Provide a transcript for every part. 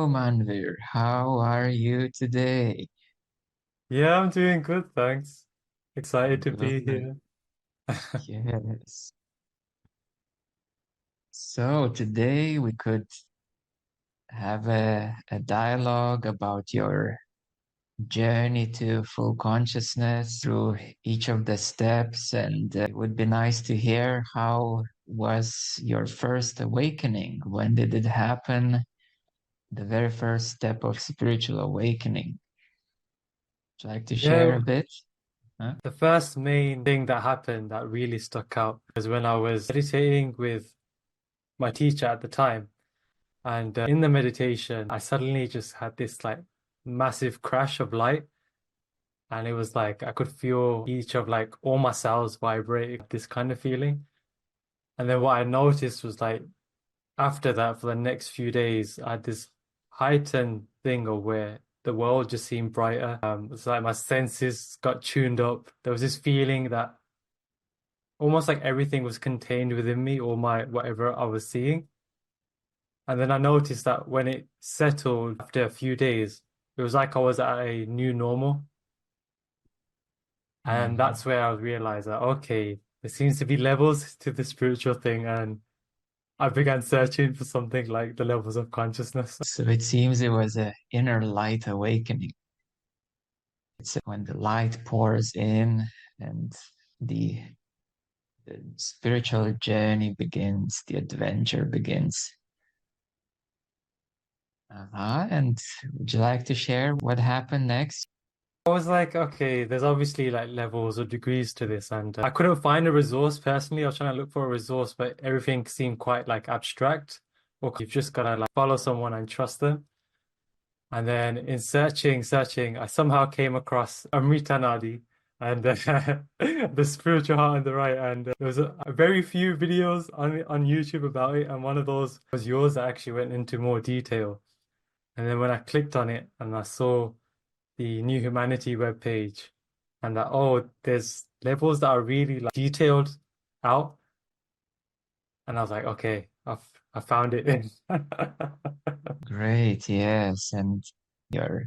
Hello, Manvir. How are you today? Yeah, I'm doing good, thanks. Excited to be Good. here. Yes. So today we could have a dialogue about your journey to full consciousness through each of the steps, and it would be nice to hear how was your first awakening? When did it happen? The very first step of spiritual awakening. Would you like to share Yeah, a bit? Huh? the first main thing that happened that really stuck out was when I was meditating with my teacher at the time. And in the meditation, I suddenly just had this like massive crash of light. And it was like I could feel each of like all my cells vibrate, this kind of feeling. And then what I noticed was like after that, for the next few days, I had this heightened thing of where the world just seemed brighter. It's like my senses got tuned up. There was this feeling that almost like everything was contained within me, or my whatever I was seeing. And then I noticed that when it settled after a few days, it was like I was at a new normal. And Mhm. that's where I realized that, okay, there seems to be levels to the spiritual thing. And I began searching for something like the levels of consciousness. So it seems it was an inner light awakening. It's when the light pours in and the, the spiritual journey begins, the adventure begins. And would you like to share what happened next? I was like, okay, there's obviously like levels or degrees to this, and I couldn't find a resource personally. I was trying to look for a resource, but everything seemed quite like abstract, or you've just gotta like follow someone and trust them. And then in searching, I somehow came across Amrita Nadi and the spiritual heart on the right, and there was a very few videos on YouTube about it, and one of those was yours that actually went into more detail. And then when I clicked on it and I saw the New Humanity webpage and that, oh, there's levels that are really like detailed out. And I was like, okay, I found it. Great, yes. And your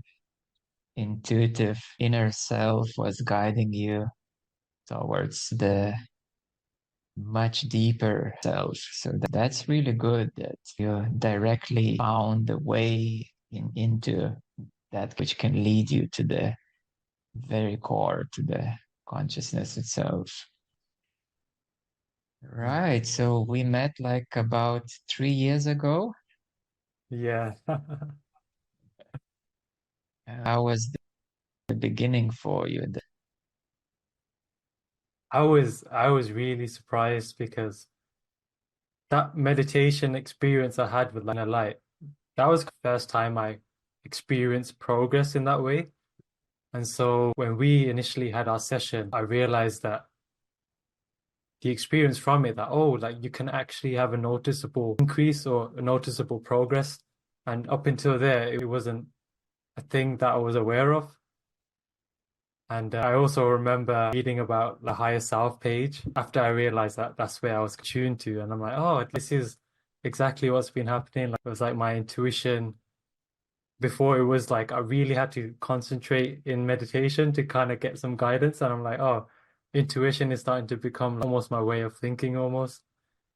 intuitive inner self was guiding you towards the much deeper self. So that's really good that you directly found the way into that which can lead you to the very core, to the consciousness itself. Right. So we met like about 3 years ago. Yeah. How was the beginning for you? I was really surprised because that meditation experience I had with Lina Light, that was the first time I experienced progress in that way. And so when we initially had our session, I realized that the experience from it that, oh, like you can actually have a noticeable increase or a noticeable progress. And up until there, it wasn't a thing that I was aware of. And I also remember reading about the higher self page after I realized that that's where I was tuned to. And I'm like, oh, this is exactly what's been happening. Like it was like my intuition before. It was like I really had to concentrate in meditation to kind of get some guidance. And I'm like, oh, intuition is starting to become almost my way of thinking almost,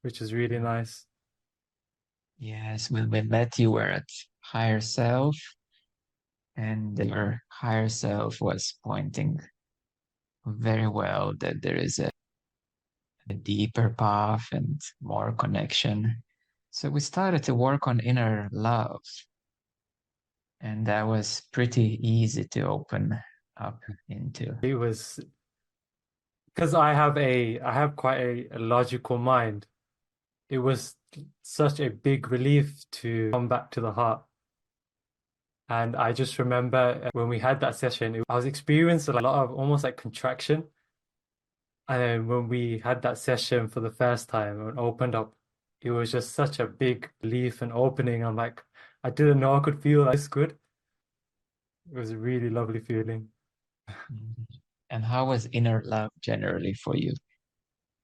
which is really nice. Yes, when we met, you were at higher self, and your higher self was pointing very well that there is a deeper path and more connection. So we started to work on inner love, and that was pretty easy to open up into. It was because I have quite a logical mind. It was such a big relief to come back to the heart. And I just remember when we had that session, I was experiencing a lot of almost like contraction. And then when we had that session for the first time and opened up, it was just such a big relief and opening. I'm like, I didn't know I could feel this good. It was a really lovely feeling. And how was inner love generally for you?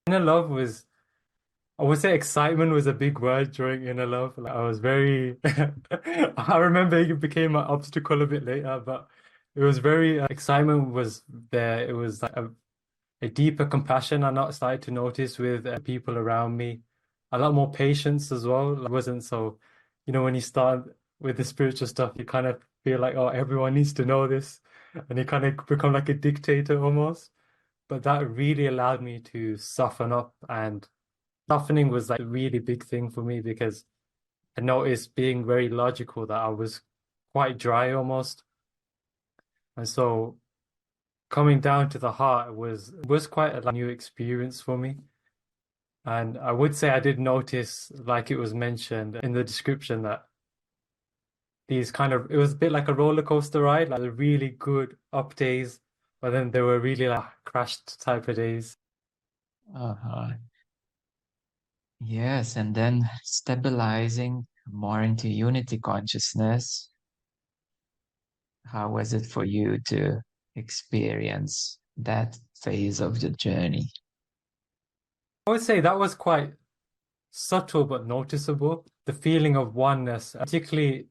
Inner love was I would say excitement was a big word during inner love. Like I was very, I remember it became an obstacle a bit later, but it was very, excitement was there. It was like a deeper compassion I not started to notice with people around me. A lot more patience as well. It wasn't so, when you start with the spiritual stuff, you kind of feel like, oh, everyone needs to know this. And you kind of become like a dictator almost. But that really allowed me to soften up, and softening was like a really big thing for me because I noticed being very logical that I was quite dry almost. And so coming down to the heart was quite a new experience for me. And I would say I did notice, like it was mentioned in the description, that these kind of, it was a bit like a roller coaster ride, like the really good up days, but then there were really like crashed type of days. Uh-huh. Yes, and then stabilizing more into unity consciousness. How was it for you to experience that phase of the journey? I would say that was quite subtle but noticeable. The feeling of oneness, particularly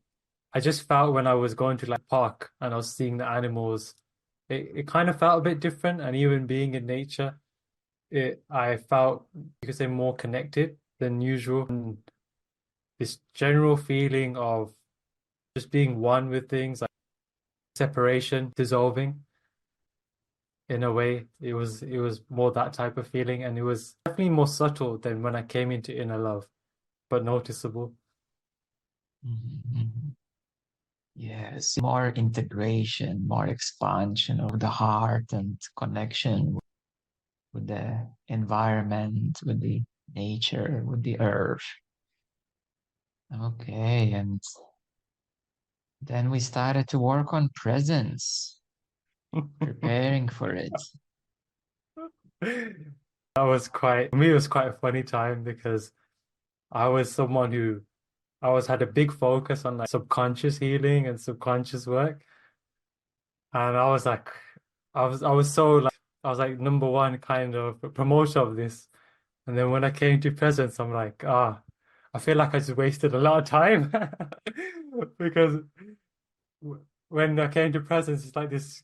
I just felt when I was going to like park and I was seeing the animals, it kind of felt a bit different. And even being in nature, I felt you could say more connected than usual. And this general feeling of just being one with things, like separation, dissolving in a way. It was more that type of feeling, and it was definitely more subtle than when I came into inner love, but noticeable. Mhm. Yes, more integration, more expansion of the heart and connection with the environment, with the nature, with the earth. Okay, and then we started to work on presence, preparing for it. That was quite, for me, it was quite a funny time because I was someone who I always had a big focus on like subconscious healing and subconscious work. And I was like, I was so like, I was like number one kind of promoter of this. And then when I came to presence, I'm like, I feel like I just wasted a lot of time because when I came to presence, it's like this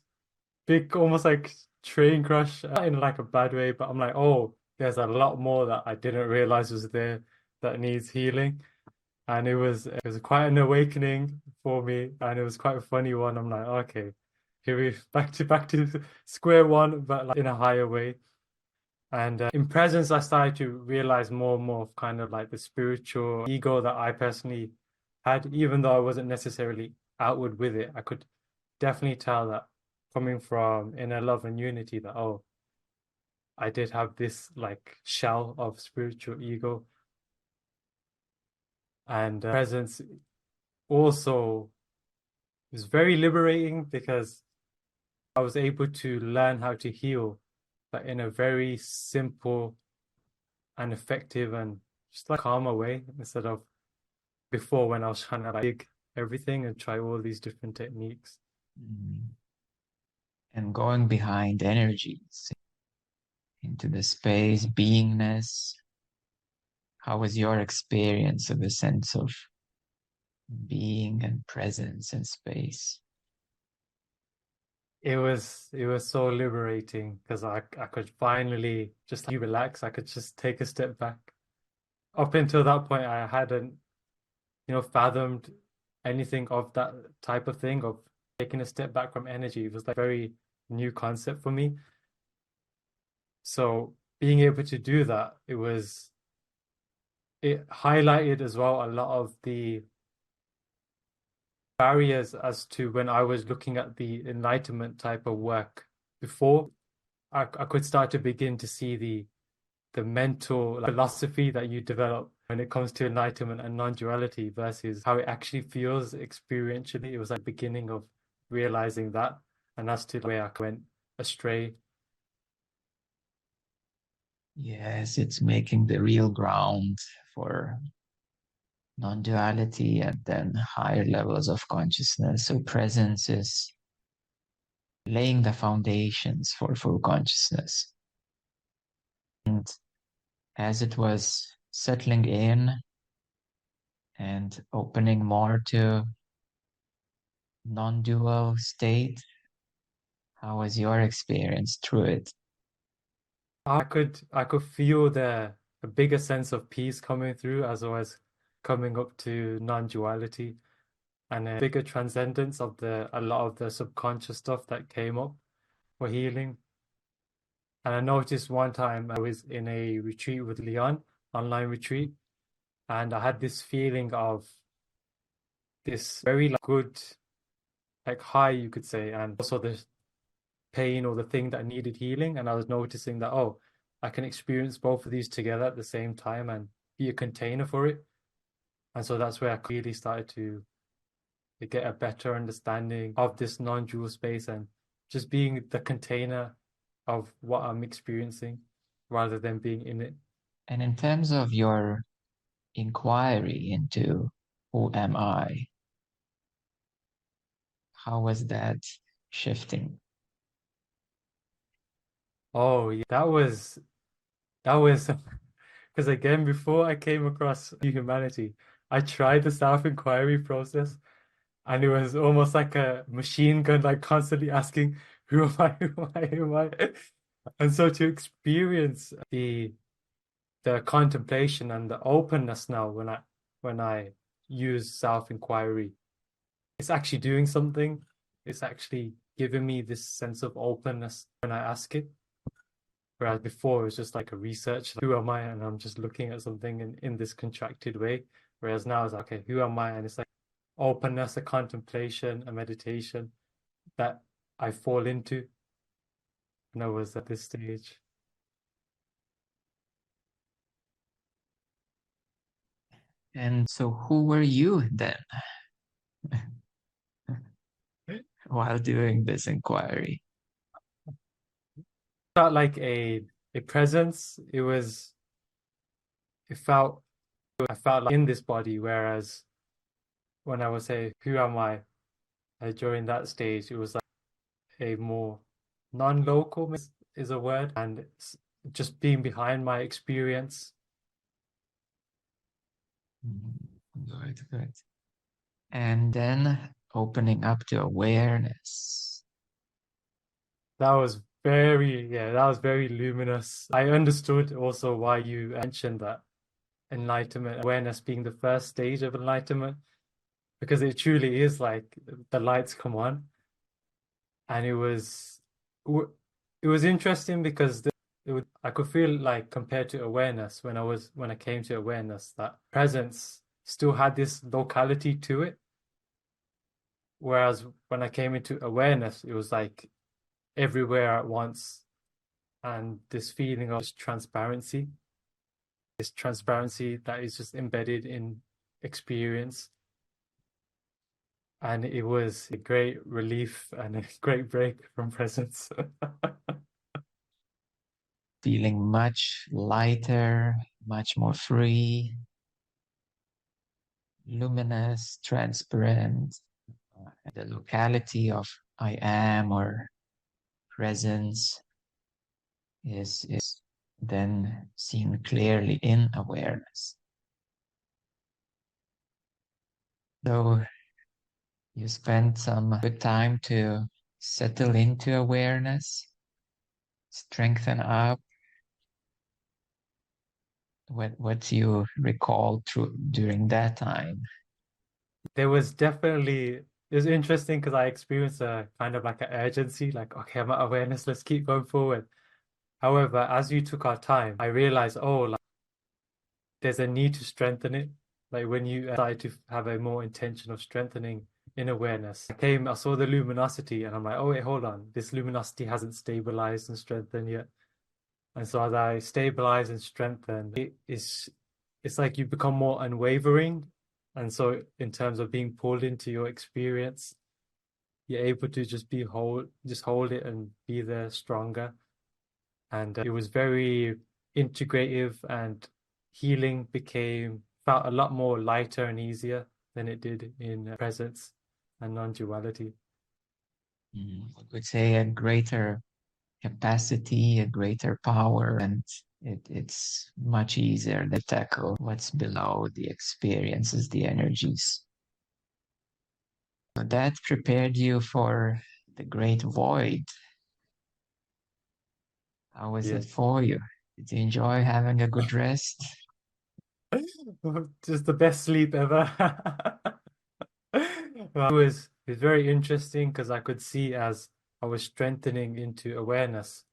big, almost like train crash, not in like a bad way, but I'm like, oh, there's a lot more that I didn't realize was there that needs healing. And it was quite an awakening for me, and it was quite a funny one. I'm like, okay, here we back to square one, but like in a higher way. And in presence, I started to realize more and more of kind of like the spiritual ego that I personally had, even though I wasn't necessarily outward with it. I could definitely tell that coming from inner love and unity, that, oh, I did have this like shell of spiritual ego. And presence also was very liberating because I was able to learn how to heal, but in a very simple and effective and just like calmer way instead of before when I was trying to like dig everything and try all these different techniques. Mm. And going behind energies into the space, beingness. How was your experience of a sense of being and presence in space? It was so liberating because I could finally just like, relax. I could just take a step back. Up until that point, I hadn't, fathomed anything of that type of thing of taking a step back from energy. It was like a very new concept for me. So being able to do that, it highlighted as well a lot of the barriers as to when I was looking at the Enlightenment type of work before. I could start to begin to see the mental philosophy that you develop when it comes to enlightenment and non-duality versus how it actually feels experientially. It was like beginning of realizing that, and that's to where I went astray. Yes, it's making the real ground for non-duality and then higher levels of consciousness. So presence is laying the foundations for full consciousness. And as it was settling in and opening more to non-dual state? How was your experience through it? I could feel a bigger sense of peace coming through as I was coming up to non-duality and a bigger transcendence of the a lot of the subconscious stuff that came up for healing. And I noticed one time I was in a retreat with Leon, online retreat, and I had this feeling of this very good, like high, you could say, and also the pain or the thing that needed healing. And I was noticing that, oh, I can experience both of these together at the same time and be a container for it. And so that's where I really started to get a better understanding of this non-dual space and just being the container of what I'm experiencing rather than being in it. And in terms of your inquiry into who am I, how was that shifting? Oh, yeah, that was because again, before I came across humanity, I tried the self-inquiry process and it was almost like a machine gun, like constantly asking, who am I? Who am I? Who am I? And so to experience the contemplation and the openness now when I use self-inquiry, it's actually doing something. It's actually giving me this sense of openness when I ask it. Whereas before it was just like a research, like, who am I? And I'm just looking at something in this contracted way. Whereas now it's like, okay, who am I? And it's like openness, a contemplation, a meditation that I fall into when I was at this stage. And so, who were you then while doing this inquiry? Felt like a presence. It felt I felt like in this body, whereas when I would say, who am I? During that stage, it was like a more non-local is a word, and it's just being behind my experience. Good, good. And then opening up to awareness. That was very luminous. I understood also why you mentioned that enlightenment, awareness being the first stage of enlightenment, because it truly is like the lights come on. And it was interesting because I could feel like compared to awareness when I came to awareness that presence still had this locality to it, whereas when I came into awareness it was like everywhere at once, and this feeling of transparency, this transparency that is just embedded in experience. And it was a great relief and a great break from presence. Feeling much lighter, much more free, luminous, transparent. The locality of I am or presence is then seen clearly in awareness. So you spent some good time to settle into awareness, strengthen up what you recall through during that time. There was definitely it was interesting because I experienced a kind of like an urgency, like, okay, I'm at awareness, let's keep going forward. However, as we took our time, I realized, oh, like there's a need to strengthen it. Like when you decide to have a more intention of strengthening in awareness, I saw the luminosity, and I'm like, oh wait, hold on, this luminosity hasn't stabilized and strengthened yet. And so as I stabilize and strengthen, it's like you become more unwavering. And so in terms of being pulled into your experience, you're able to just hold it and be there stronger. And it was very integrative, and healing felt a lot more lighter and easier than it did in presence and non-duality. I would say a greater capacity, a greater power, and It's much easier to tackle what's below the experiences, the energies. So that prepared you for the great void. How was Yeah. it for you? Did you enjoy having a good rest? Just the best sleep ever. It was very interesting because I could see as I was strengthening into awareness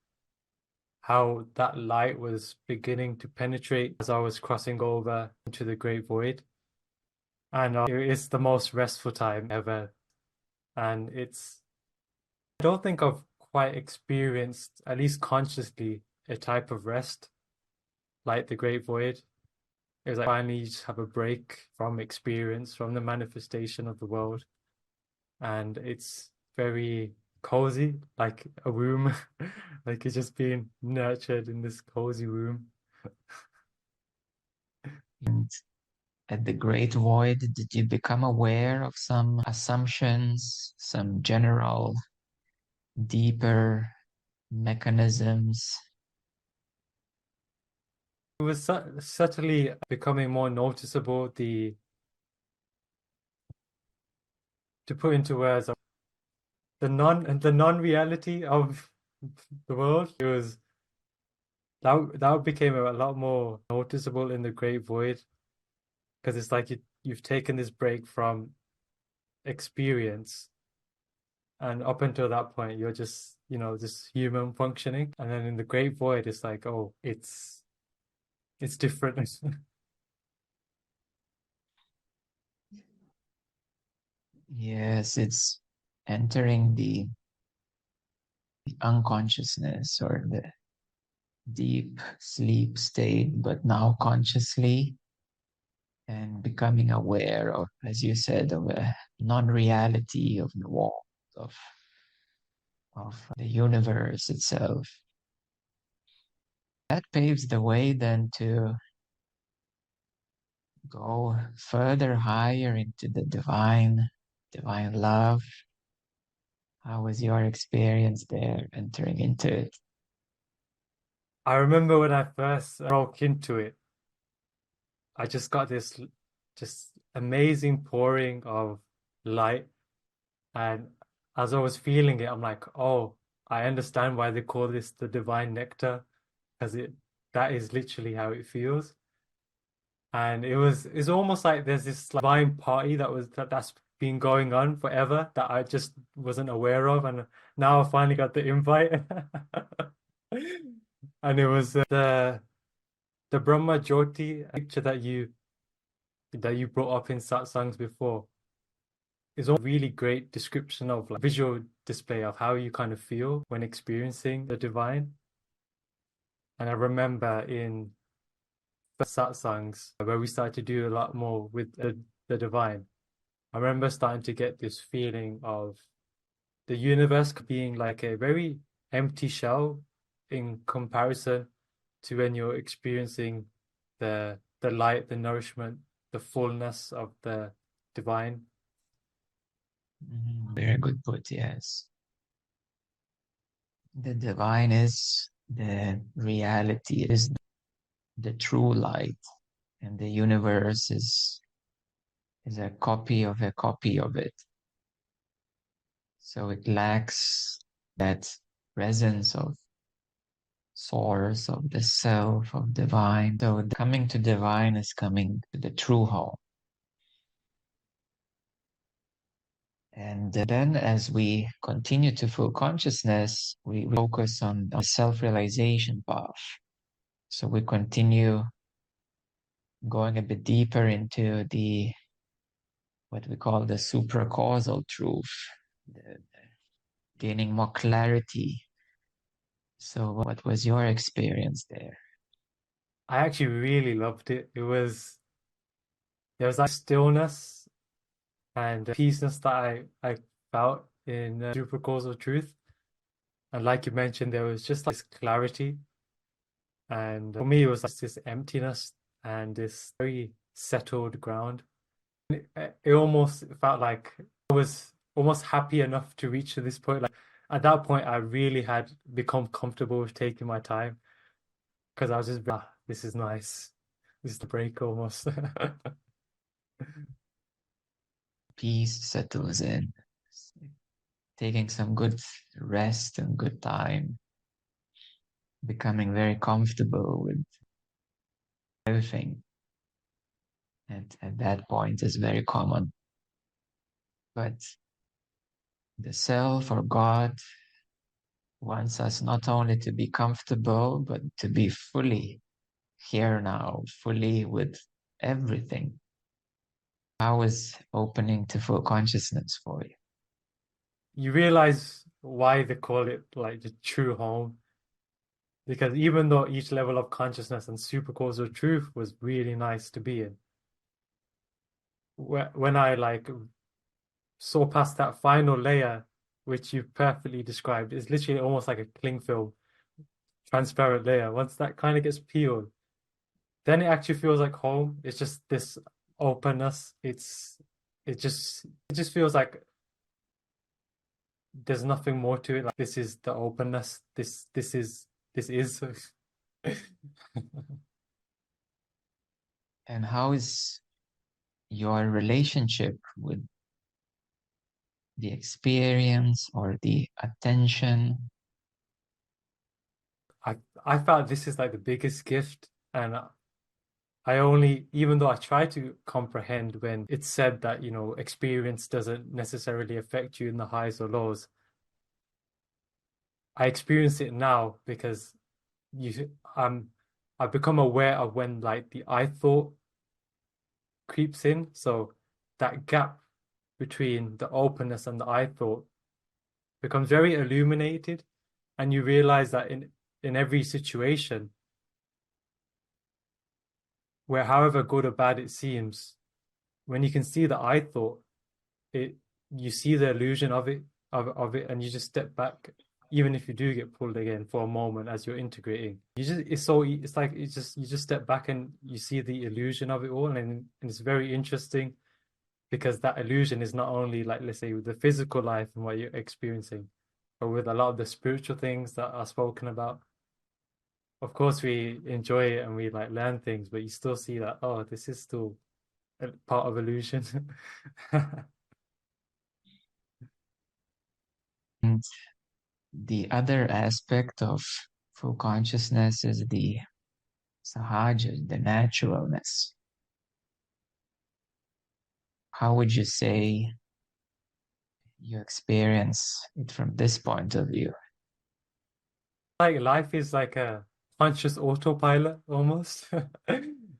how that light was beginning to penetrate as I was crossing over into the great void. And it's the most restful time ever. And I don't think I've quite experienced, at least consciously, a type of rest like the great void. It was like finally you just have a break from experience, from the manifestation of the world. And it's very cozy, like a womb, like it's just being nurtured in this cozy womb. And at the great void, did you become aware of some assumptions, some general, deeper mechanisms? It was subtly becoming more noticeable, to put into words, the non-reality of the world. It was that became a lot more noticeable in the great void because it's like you've taken this break from experience, and up until that point you're just just human functioning, and then in the great void it's like, oh, it's different. Yes, it's entering the unconsciousness or the deep sleep state, but now consciously and becoming aware of, as you said, of a non-reality of the world, of, of the universe itself. That paves the way then to go further higher into the divine love. How was your experience there entering into it? I remember when I first broke into it, I just got this just amazing pouring of light. And as I was feeling it, I'm like, oh, I understand why they call this the divine nectar, because that is literally how it feels. And it's almost like there's this like, divine party that's been going on forever that I just wasn't aware of, and now I finally got the invite. And it was the Brahma Jyoti picture that you brought up in satsangs before is a really great description of like visual display of how you kind of feel when experiencing the divine. And I remember in the satsangs where we started to do a lot more with the divine, I remember starting to get this feeling of the universe being like a very empty shell in comparison to when you're experiencing the light, the nourishment, the fullness of the divine. Very good put, yes. The divine is the reality, is the true light, and the universe is a copy of a copy of it. So it lacks that presence of source, of the self, of divine. So coming to divine is coming to the true home. And then as we continue to full consciousness, we focus on the self-realization path. So we continue going a bit deeper into the what we call the supracausal truth, the, gaining more clarity. So what was your experience there? I actually really loved it. There was like stillness and peaceness that I felt in supercausal truth. And like you mentioned, there was just like this clarity. And for me, it was like this emptiness and this very settled ground. It almost felt like I was almost happy enough to reach to this point. Like at that point, I really had become comfortable with taking my time. because I was just, this is nice. This is the break almost. Peace settles in, taking some good rest and good time, becoming very comfortable with everything. And at that point is very common. But the self or God wants us not only to be comfortable, but to be fully here now, fully with everything. How is opening to full consciousness for you? You realize why they call it like the true home. Because even though each level of consciousness and supercausal truth was really nice to be in, when I like saw past that final layer, which you perfectly described, is literally almost like a cling film, transparent layer. Once that kind of gets peeled, then it actually feels like home. It's just this openness. It just feels like there's nothing more to it. Like this is the openness. This is. And how is your relationship with the experience or the attention? I felt this is like the biggest gift, and I only, even though I try to comprehend when it's said that, experience doesn't necessarily affect you in the highs or lows, I experience it now because you, I've become aware of when like the I thought creeps in. So that gap between the openness and the I thought becomes very illuminated, and you realize that in every situation, where however good or bad it seems, when you can see the I thought, it you see the illusion of it, and you just step back, even if you do get pulled again for a moment as you're integrating. It's like you just step back and you see the illusion of it all, and it's very interesting because that illusion is not only like, let's say, with the physical life and what you're experiencing, but with a lot of the spiritual things that are spoken about. Of course, we enjoy it and we like learn things, but you still see that, oh, this is still a part of illusion. And the other aspect of full consciousness is the sahaja, the naturalness. How would you say you experience it from this point of view? Like life is like a conscious autopilot almost.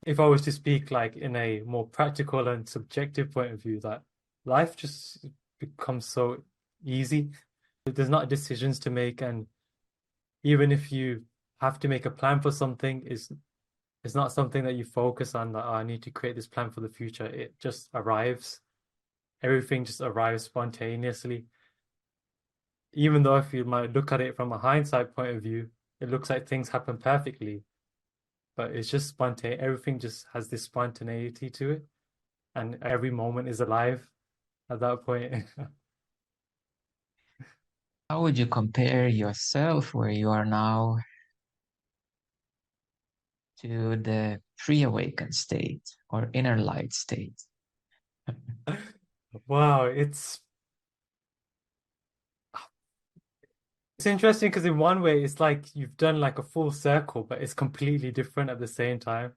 If I was to speak like in a more practical and subjective point of view, that life just becomes so easy. There's not decisions to make, and even if you have to make a plan for something, it's not something that you focus on that, oh, I need to create this plan for the future. It just arrives. Everything just arrives spontaneously. Even though if you might look at it from a hindsight point of view, it looks like things happen perfectly, but it's just spontaneous. Everything just has this spontaneity to it, and every moment is alive at that point. How would you compare yourself where you are now to the pre-awakened state or inner light state? Wow, it's interesting because in one way it's like you've done like a full circle, but it's completely different at the same time.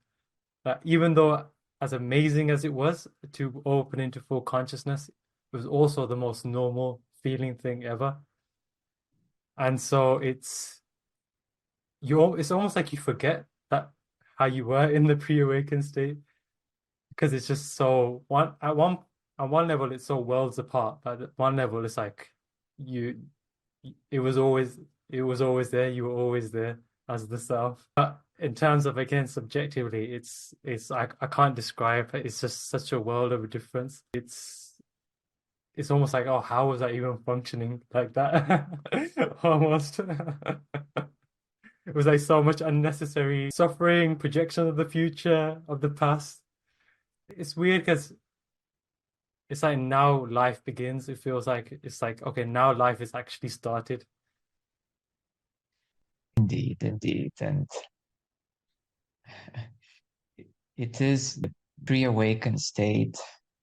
Like even though as amazing as it was to open into full consciousness, it was also the most normal feeling thing ever. And so it's almost like you forget that how you were in the pre-awakened state, because it's just so on one level it's so worlds apart. But at one level it's like you it was always there, you were always there as the self. But in terms of, again, subjectively, I can't describe it. It's just such a world of a difference. It's almost like, oh, how was I even functioning like that? Almost. It was like so much unnecessary suffering, projection of the future, of the past. It's weird because it's like now life begins. It feels like it's like, okay, now life is actually started. Indeed, indeed. And It is the pre-awakened state,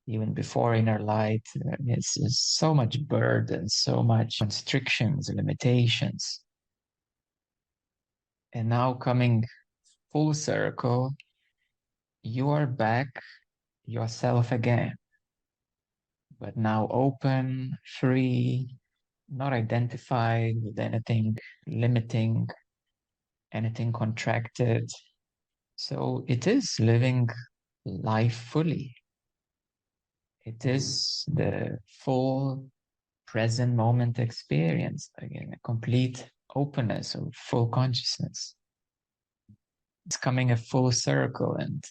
even before inner light. It's so much burden, so much constrictions, limitations. And now coming full circle, you are back yourself again, but now open, free, not identified with anything limiting, anything contracted. So it is living life fully. It is the full present moment experience, again, a complete openness of full consciousness. It's coming a full circle, and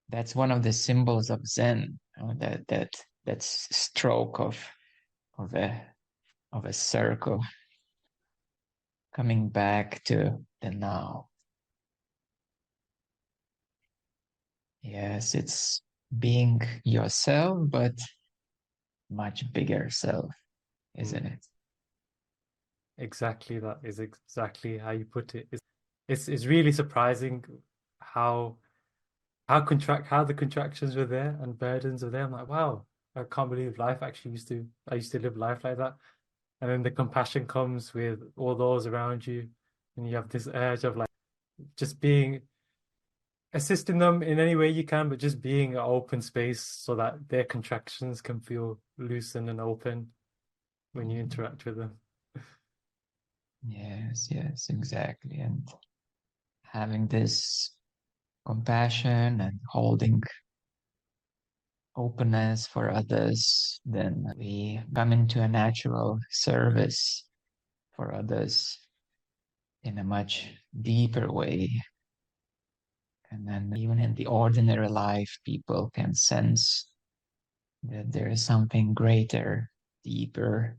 that's one of the symbols of Zen, that stroke of a of a circle coming back to the now. Yes, it's being yourself, but much bigger self, isn't Mm. it? Exactly, that is exactly how you put it. It's really surprising how how the contractions were there and burdens were there. I'm like, wow, I can't believe life actually I used to live life like that. And then the compassion comes with all those around you, and you have this urge of like just being assisting them in any way you can, but just being an open space so that their contractions can feel loosened and open when you interact with them. Yes, yes, exactly. And having this compassion and holding openness for others, then we come into a natural service for others in a much deeper way. And then even in the ordinary life, people can sense that there is something greater, deeper,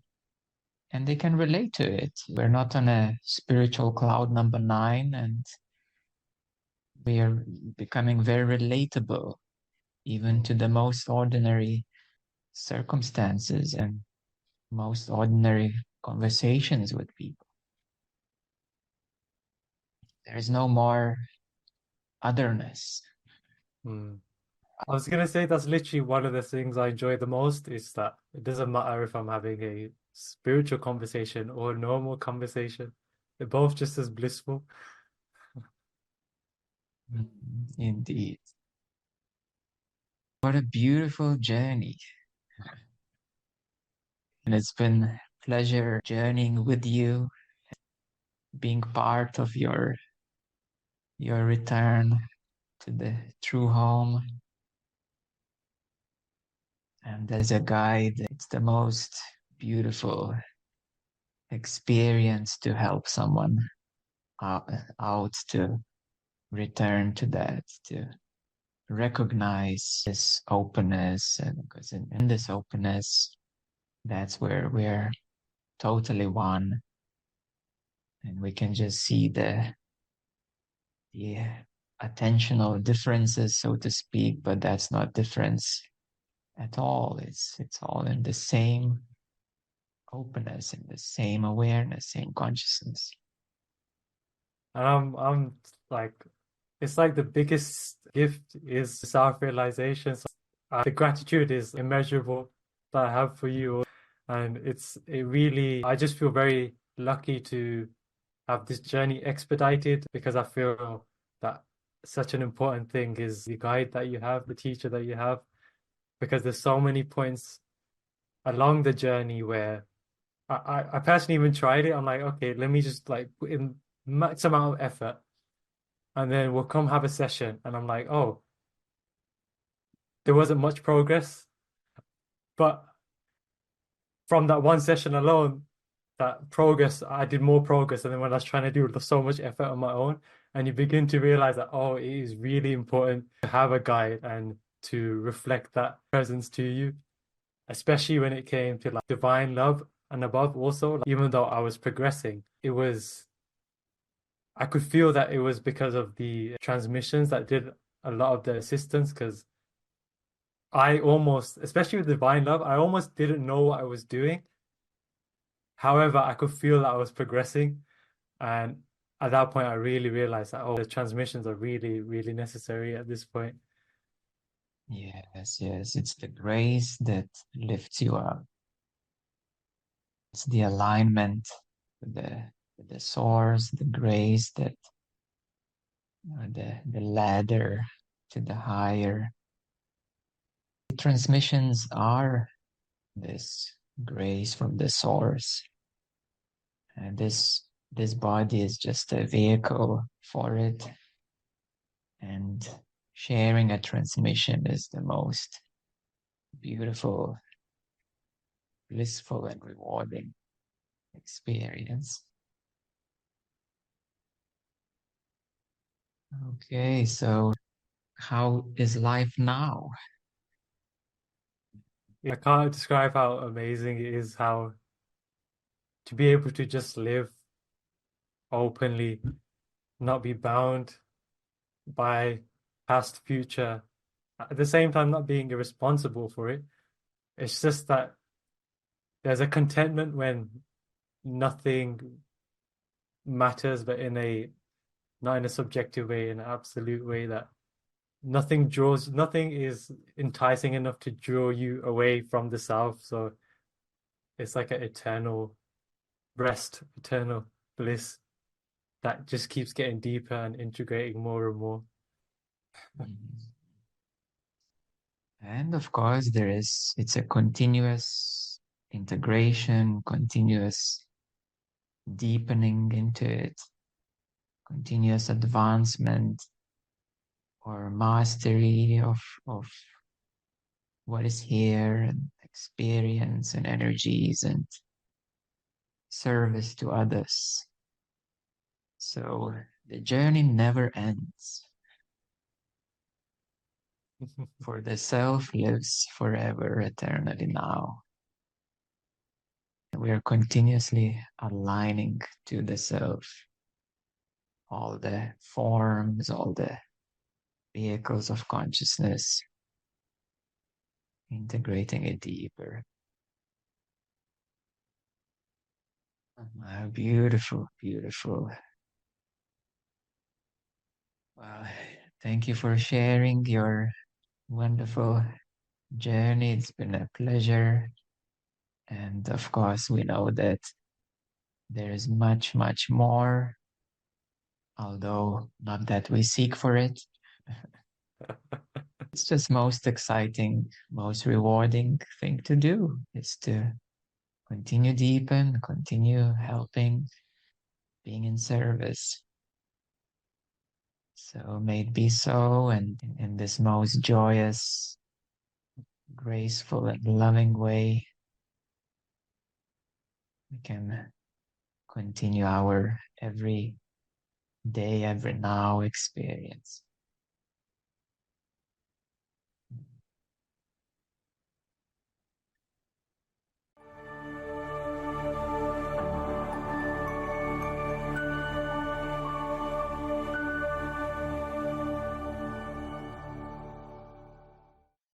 and they can relate to it. We're not on a spiritual cloud number nine, and we are becoming very relatable, even to the most ordinary circumstances and most ordinary conversations with people. There is no more otherness. Mm. I was gonna say that's literally one of the things I enjoy the most is that it doesn't matter if I'm having a spiritual conversation or a normal conversation. They're both just as blissful. Indeed. What a beautiful journey. And it's been a pleasure journeying with you, being part of your return to the true home. And as a guide, it's the most beautiful experience to help someone out to return to that, to recognize this openness. And because in this openness, that's where we're totally one. And we can just see the attentional differences, so to speak, but that's not difference at all. It's all in the same openness, in the same awareness, same consciousness. And I'm like it's like the biggest gift is self-realization. So, the gratitude is immeasurable that I have for you. And it really I just feel very lucky to have this journey expedited because I feel that such an important thing is the guide that you have, the teacher that you have, because there's so many points along the journey where I personally even tried it. I'm like, okay, let me just like put in max amount of effort and then we'll come have a session. And I'm like, oh, there wasn't much progress. But from that one session alone, that progress, I did more progress. And then when I was trying to do so much effort on my own, and you begin to realize that, oh, it is really important to have a guide and to reflect that presence to you, especially when it came to like divine love and above also, like, even though I was progressing, I could feel that it was because of the transmissions that did a lot of the assistance because I almost, especially with divine love, I almost didn't know what I was doing. However, I could feel that I was progressing and at that point, I really realized that, oh, the transmissions are really, really necessary at this point. Yes, yes, it's the grace that lifts you up. It's the alignment with the source, the grace that the ladder to the higher. The transmissions are this grace from the source, and this body is just a vehicle for it. And sharing a transmission is the most beautiful, blissful, and rewarding experience. Okay, so how is life now? I can't describe how amazing it is, how to be able to just live openly, not be bound by past, future, at the same time not being irresponsible for it. It's just that there's a contentment when nothing matters, but in a not in a subjective way, in an absolute way, that nothing is enticing enough to draw you away from the self. So it's like an eternal rest, eternal bliss that just keeps getting deeper and integrating more and more. And of course, it's a continuous integration, continuous deepening into it, continuous advancement or mastery of what is here, and experience and energies and service to others. So the journey never ends, for the self lives forever, eternally now. We are continuously aligning to the self, all the forms, all the vehicles of consciousness, integrating it deeper. Beautiful, beautiful. Well, thank you for sharing your wonderful journey. It's been a pleasure. And of course, we know that there is much, much more, although not that we seek for it. It's just most exciting, most rewarding thing to do is to continue deepen, continue helping, being in service. So may it be so, and in this most joyous, graceful, and loving way, we can continue our every day, every now experience.